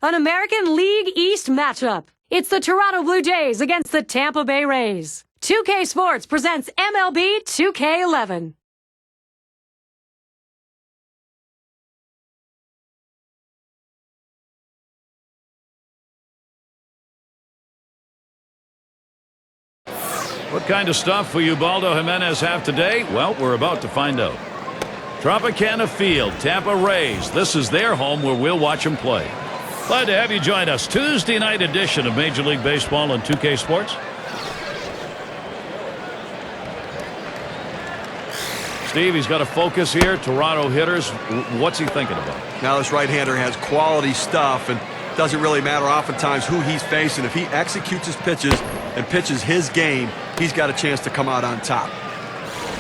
An American League East matchup. It's the Toronto Blue Jays against the Tampa Bay Rays. 2K Sports presents MLB 2K11. What kind of stuff will Ubaldo Jimenez have today? Well, we're about to find out. Tropicana Field, Tampa Rays. This is their home where we'll watch them play. Glad to have you join us. Tuesday night edition of Major League Baseball on 2K Sports. Steve, he's got to focus here. Toronto hitters. What's he thinking about? Now this right-hander has quality stuff, and doesn't really matter oftentimes who he's facing. If he executes his pitches and pitches his game, he's got a chance to come out on top.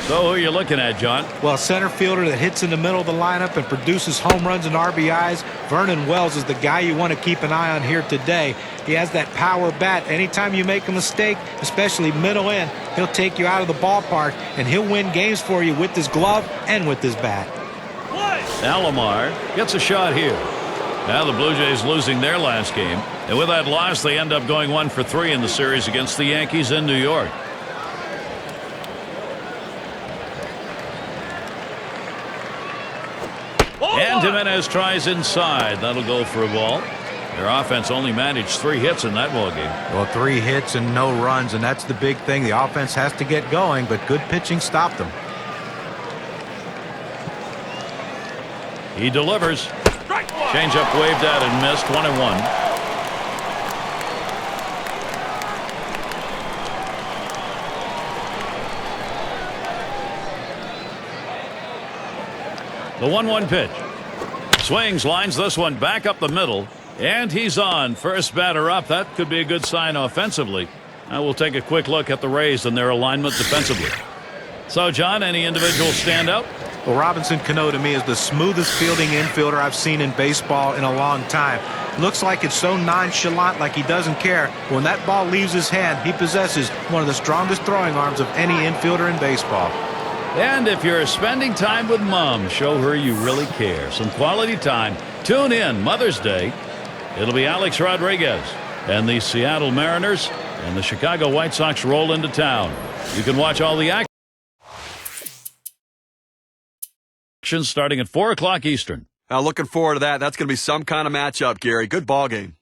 So who are you looking at, John? Well, a center fielder that hits in the middle of the lineup and produces home runs and RBIs. Vernon Wells is the guy you want to keep an eye on here today. He has that power bat. Anytime you make a mistake, especially middle in, he'll take you out of the ballpark, and he'll win games for you with his glove and with his bat. Alomar gets a shot here. Now the Blue Jays losing their last game, and with that loss they end up going 1 for 3 in the series against the Yankees in New York. And Jimenez tries inside. That'll go for a ball. Their offense only managed 3 hits in that ballgame. Well, 3 hits and no runs, and that's the big thing. The offense has to get going, but good pitching stopped them. He delivers. Changeup waved at and missed. 1-1. The 1-1 pitch. Swings, lines this one back up the middle, and he's on. First batter up. That could be a good sign offensively. Now we'll take a quick look at the Rays and their alignment defensively. So, John, any individual standout? Well, Robinson Cano to me is the smoothest fielding infielder I've seen in baseball in a long time. Looks like it's so nonchalant, like he doesn't care. When that ball leaves his hand, he possesses one of the strongest throwing arms of any infielder in baseball. And if you're spending time with Mom, show her you really care. Some quality time. Tune in Mother's Day. It'll be Alex Rodriguez and the Seattle Mariners and the Chicago White Sox roll into town. You can watch all the action starting at 4 o'clock Eastern. Now looking forward to that. That's going to be some kind of matchup, Gary. Good ball game.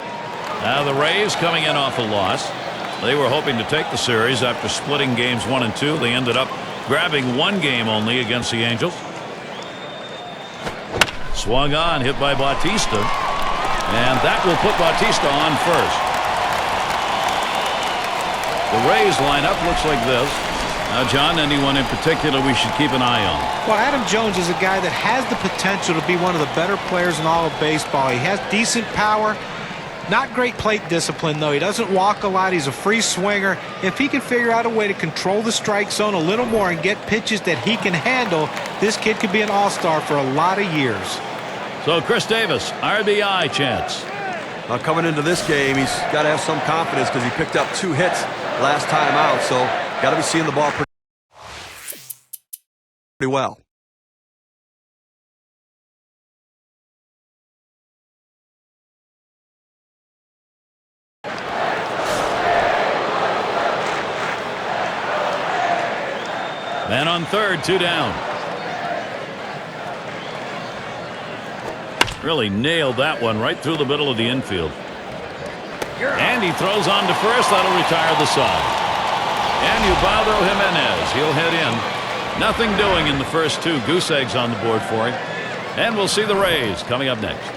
Now the Rays coming in off a loss. They were hoping to take the series after splitting games 1 and 2. They ended up grabbing 1 game only against the Angels. Swung on, hit by Bautista, and that will put Bautista on first. The Rays lineup looks like this. Now, John, anyone in particular we should keep an eye on? Well, Adam Jones is a guy that has the potential to be one of the better players in all of baseball. He has decent power. Not great plate discipline, though. He doesn't walk a lot. He's a free swinger. If he can figure out a way to control the strike zone a little more and get pitches that he can handle, this kid could be an all-star for a lot of years. So, Chris Davis, RBI chance. Now coming into this game, he's got to have some confidence because he picked up 2 hits last time out, so got to be seeing the ball pretty well. Man on third, 2 down. Really nailed that one right through the middle of the infield. And he throws on to first. That'll retire the side. And Ubaldo Jimenez, he'll head in. Nothing doing in the first 2. Goose eggs on the board for him. And we'll see the Rays coming up next.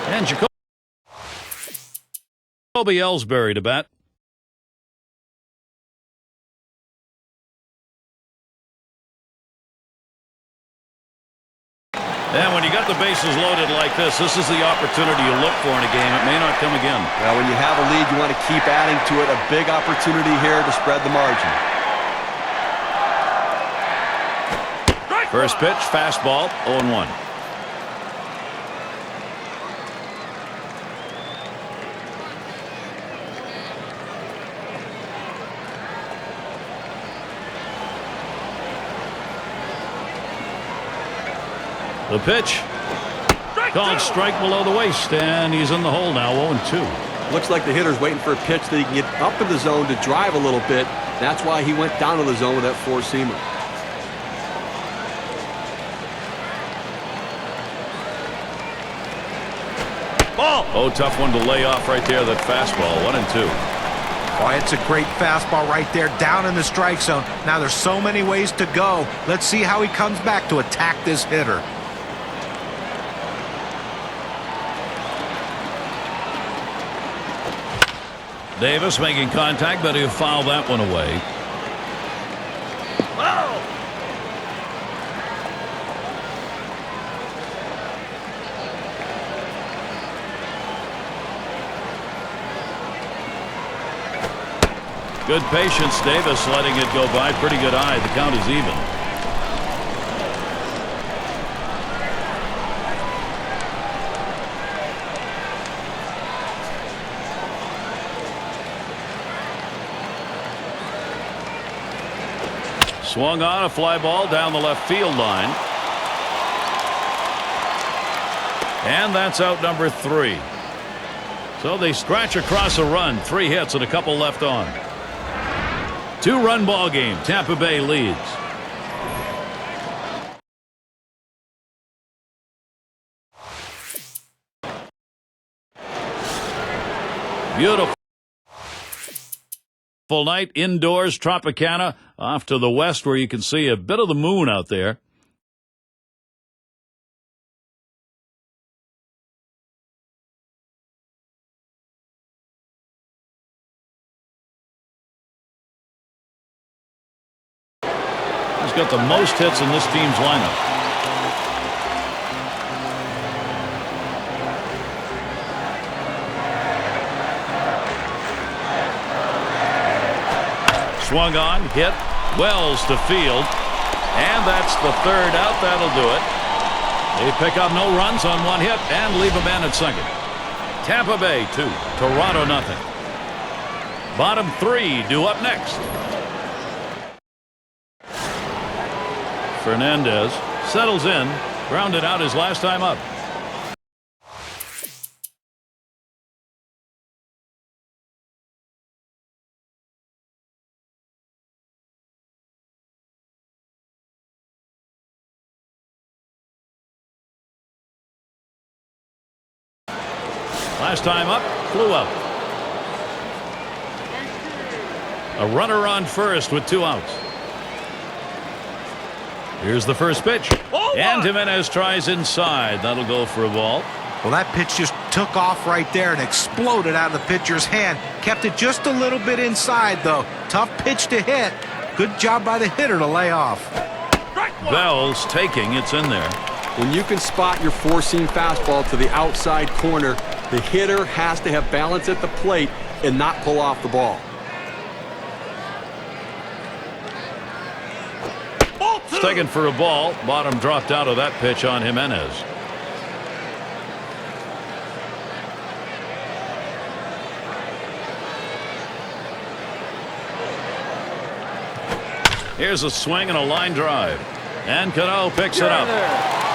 And Jacoby Ellsbury to bat. And when you got the bases loaded like this is the opportunity you look for in a game. It may not come again. Now, when you have a lead, you want to keep adding to it. A big opportunity here to spread the margin. First pitch, fastball, 0-1. The pitch. Called strike below the waist, and he's in the hole now, 0-2. Looks like the hitter's waiting for a pitch that he can get up in the zone to drive a little bit. That's why he went down to the zone with that four-seamer. Ball. Oh, tough one to lay off right there, that fastball, 1-2. Boy, it's a great fastball right there, down in the strike zone. Now there's so many ways to go. Let's see how he comes back to attack this hitter. Davis making contact, but he'll foul that one away. Good patience, Davis letting it go by. Pretty good eye. The count is even. Swung on, a fly ball down the left field line. And that's out number 3. So they scratch across a run. 3 hits and a couple left on. 2-run ball game. Tampa Bay leads. Beautiful night indoors, Tropicana, off to the west where you can see a bit of the moon out there. He's got the most hits in this team's lineup. Swung on, hit, Wells to field, and that's the 3rd out. That'll do it. They pick up no runs on 1 hit and leave a man at second. Tampa Bay 2, Toronto nothing. Bottom 3 due up next. Fernandez settles in, grounded out his last time up. Last time up, flew out. A runner on first with 2 outs. Here's the first pitch. And Jimenez tries inside. That'll go for a ball. Well, that pitch just took off right there and exploded out of the pitcher's hand. Kept it just a little bit inside, though. Tough pitch to hit. Good job by the hitter to lay off. Bell's taking. It's in there. When you can spot your four-seam fastball to the outside corner, the hitter has to have balance at the plate and not pull off the ball. It's taken for a ball. Bottom dropped out of that pitch on Jimenez. Here's a swing and a line drive. And Cano picks it up.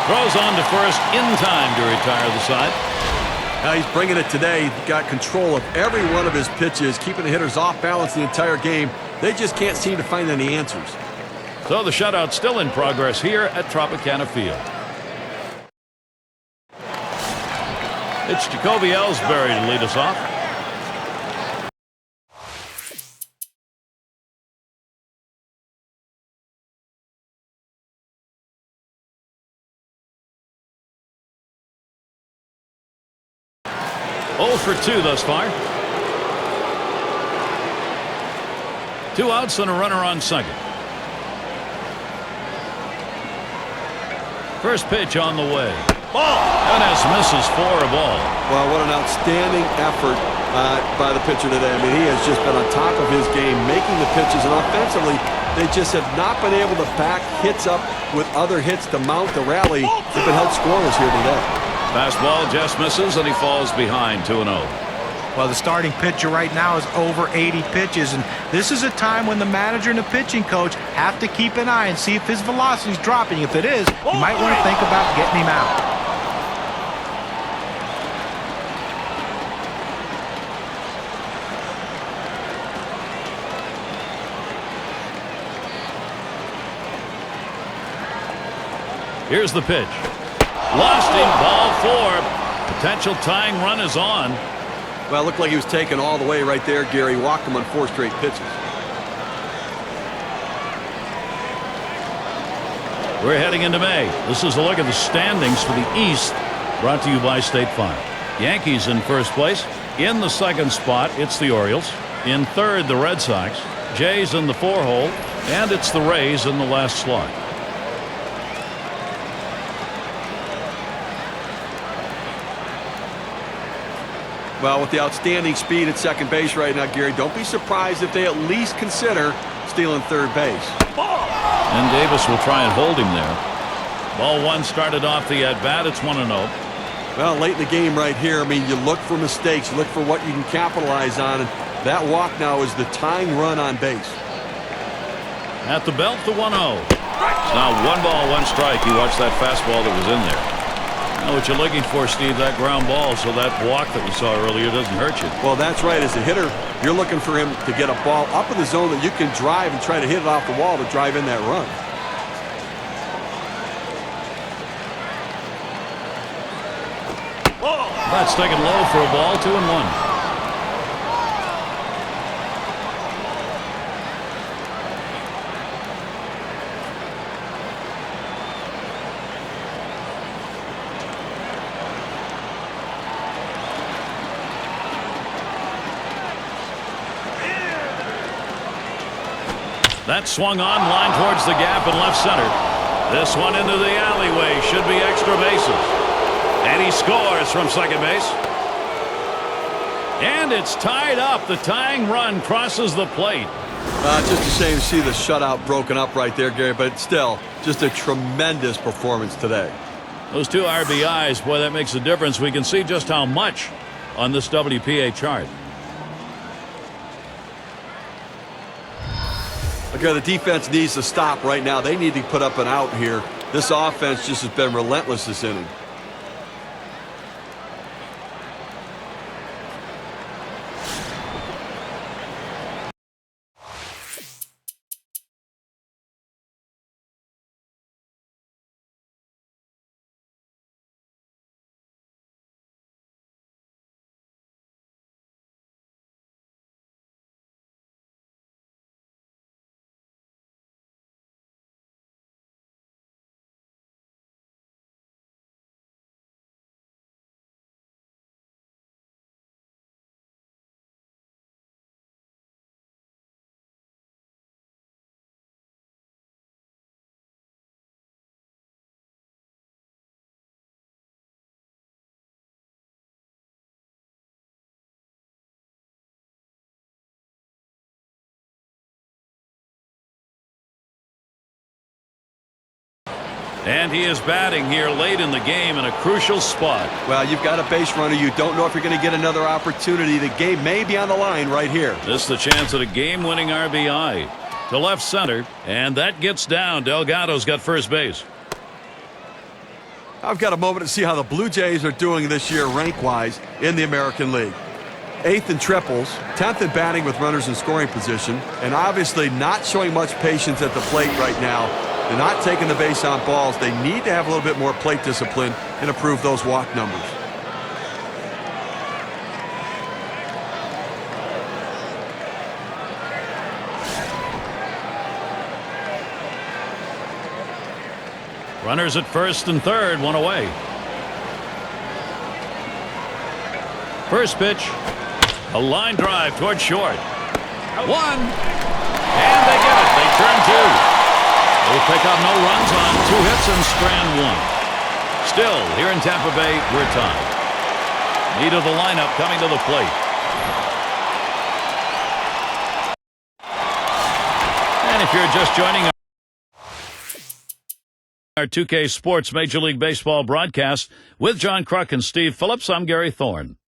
Throws on to first in time to retire the side. Now he's bringing it today. He's got control of every one of his pitches, keeping the hitters off balance the entire game. They just can't seem to find any answers. So the shutout still in progress here at Tropicana Field. It's Jacoby Ellsbury to lead us off. Oh for 2 thus far. 2 outs and a runner on second. First pitch on the way. Ball. Jimenez misses for a ball. Well, what an outstanding effort by the pitcher today. I mean, he has just been on top of his game, making the pitches, and offensively, they just have not been able to back hits up with other hits to mount the rally. They've been held scoreless here today. Fastball just misses, and he falls behind 2-0. Well, the starting pitcher right now is over 80 pitches, and this is a time when the manager and the pitching coach have to keep an eye and see if his velocity is dropping. If it is, you might want to think about getting him out. Here's the pitch. Lost him, ball 4. Potential tying run is on. Well, it looked like he was taken all the way right there, Gary. Walked him on 4 straight pitches. We're heading into May. This is a look at the standings for the East, brought to you by State Farm. Yankees in first place. In the second spot, it's the Orioles. In third, the Red Sox. Jays in the 4-hole. And it's the Rays in the last slot. Well, with the outstanding speed at second base right now, Gary, don't be surprised if they at least consider stealing third base. And Davis will try and hold him there. Ball 1 started off the at-bat. It's 1-0. Well, late in the game right here, I mean, you look for mistakes, you look for what you can capitalize on, and that walk now is the tying run on base. At the belt, the 1-0. It's now 1 ball, 1 strike. You watch that fastball that was in there. Now what you're looking for, Steve, that ground ball, so that walk that we saw earlier doesn't hurt you. Well, that's right. As a hitter, you're looking for him to get a ball up in the zone that you can drive and try to hit it off the wall to drive in that run. That's taken low for a ball, 2-1. That swung on, line towards the gap in left center. This one into the alleyway, should be extra bases. And he scores from second base. And it's tied up. The tying run crosses the plate. Just a shame to see the shutout broken up right there, Gary, but still, just a tremendous performance today. Those 2 RBIs, boy, that makes a difference. We can see just how much on this WPA chart. Okay, the defense needs to stop right now. They need to put up an out here. This offense just has been relentless this inning. And he is batting here late in the game in a crucial spot. Well, you've got a base runner. You don't know if you're going to get another opportunity. The game may be on the line right here. This is the chance at a game-winning RBI to left center, and that gets down. Delgado's got first base. I've got a moment to see how the Blue Jays are doing this year rank-wise in the American League. 8th in triples, 10th in batting with runners in scoring position, and obviously not showing much patience at the plate right now. They're not taking the base on balls. They need to have a little bit more plate discipline and improve those walk numbers. Runners at first and third, 1 away. First pitch, a line drive toward short. 1, and they get it. They turn 2. They pick up no runs on 2 hits and strand 1. Still, here in Tampa Bay, we're tied. Need of the lineup coming to the plate. And if you're just joining our 2K Sports Major League Baseball broadcast with John Kruk and Steve Phillips, I'm Gary Thorne.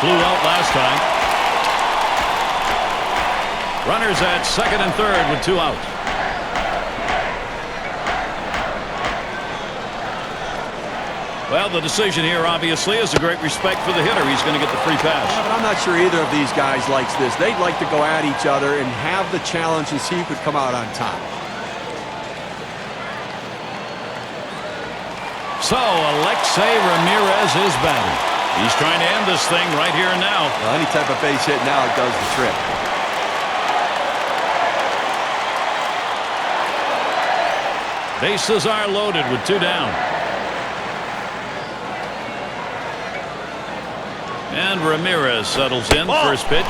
Flew out last time. Runners at second and third with 2 outs. Well, the decision here obviously is a great respect for the hitter. He's going to get the free pass. Yeah, but I'm not sure either of these guys likes this. They'd like to go at each other and have the challenge and see who could come out on top. So, Alexei Ramirez is batting. He's trying to end this thing right here and now. Well, any type of base hit now does the trick. Bases are loaded with 2 down. And Ramirez settles in. First pitch.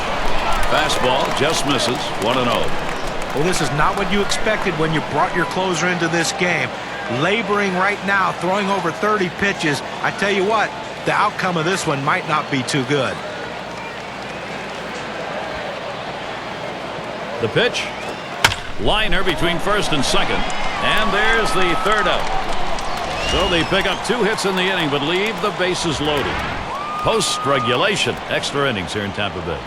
Fastball just misses. 1-0. Well, this is not what you expected when you brought your closer into this game. Laboring right now, throwing over 30 pitches. I tell you what, the outcome of this one might not be too good. The pitch. Liner between first and second. And there's the third out. So they pick up 2 hits in the inning but leave the bases loaded. Post-regulation, extra innings here in Tampa Bay.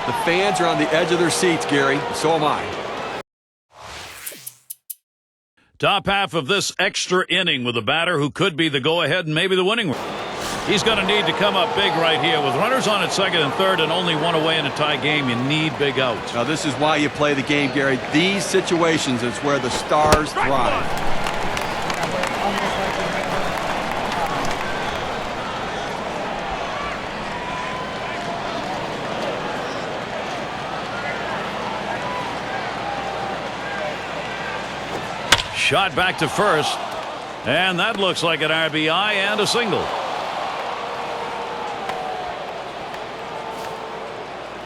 The fans are on the edge of their seats, Gary. So am I. Top half of this extra inning with a batter who could be the go-ahead and maybe the winning run. He's going to need to come up big right here. With runners on at second and third and only 1 away in a tie game, you need big outs. Now, this is why you play the game, Gary. These situations is where the stars thrive. Shot back to first, and that looks like an RBI and a single.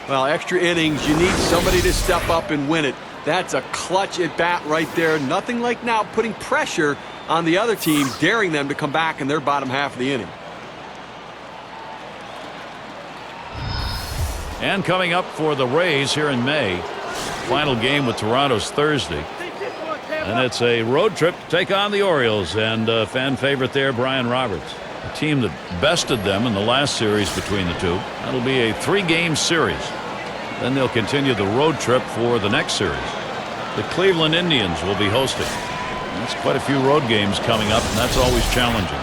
Well, extra innings, you need somebody to step up and win it. That's a clutch at bat right there. Nothing like now putting pressure on the other team, daring them to come back in their bottom half of the inning. And coming up for the Rays here in May, final game with Toronto's Thursday. And it's a road trip to take on the Orioles and fan favorite there, Brian Roberts. A team that bested them in the last series between the two. That'll be a 3-game series. Then they'll continue the road trip for the next series. The Cleveland Indians will be hosting. That's quite a few road games coming up, and that's always challenging.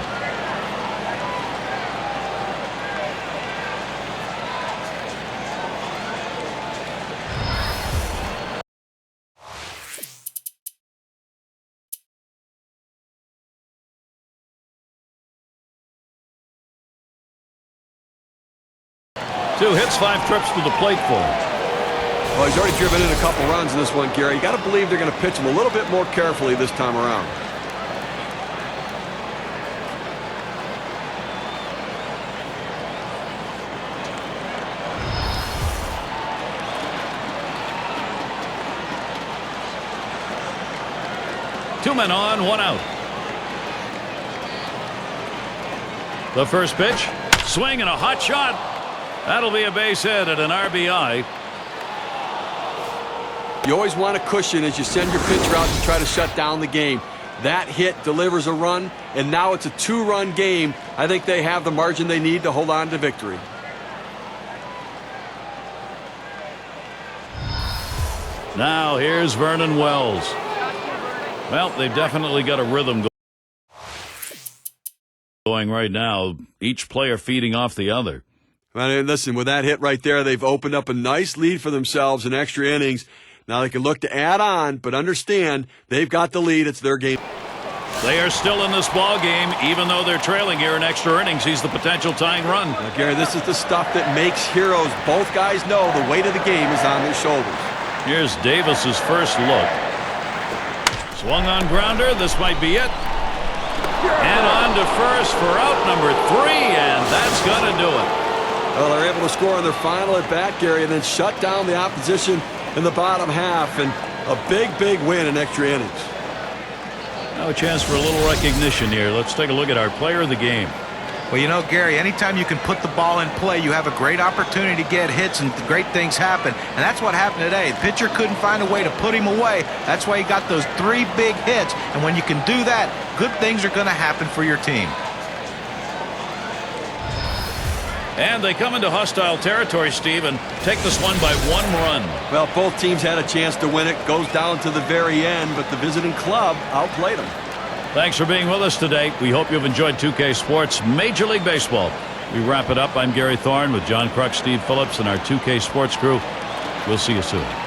Two hits, 5 trips to the plate for him. Well, he's already driven in a couple runs in this one, Gary. You got to believe they're going to pitch him a little bit more carefully this time around. Two men on, 1 out. The first pitch, swing and a hot shot. That'll be a base hit and an RBI. You always want a cushion as you send your pitcher out to try to shut down the game. That hit delivers a run, and now it's a 2-run game. I think they have the margin they need to hold on to victory. Now here's Vernon Wells. Well, they've definitely got a rhythm going right now. Each player feeding off the other. Well, listen, with that hit right there, they've opened up a nice lead for themselves in extra innings. Now they can look to add on, but understand they've got the lead. It's their game. They are still in this ball game, even though they're trailing here in extra innings. He's the potential tying run. Now, Gary, this is the stuff that makes heroes. Both guys know the weight of the game is on their shoulders. Here's Davis's first look. Swung on grounder. This might be it. And on to first for out number 3, and that's going to do it. Well, they're able to score in their final at bat, Gary, and then shut down the opposition in the bottom half, and a big win in extra innings. Now a chance for a little recognition here. Let's take a look at our player of the game. Well, you know, Gary, anytime you can put the ball in play, you have a great opportunity to get hits and great things happen. And that's what happened today. The pitcher couldn't find a way to put him away. That's why he got those 3 big hits. And when you can do that, good things are going to happen for your team. And they come into hostile territory, Steve, and take this one by 1 run. Well, both teams had a chance to win it. Goes down to the very end, but the visiting club outplayed them. Thanks for being with us today. We hope you've enjoyed 2K Sports Major League Baseball. We wrap it up. I'm Gary Thorne with John Kruk, Steve Phillips, and our 2K Sports crew. We'll see you soon.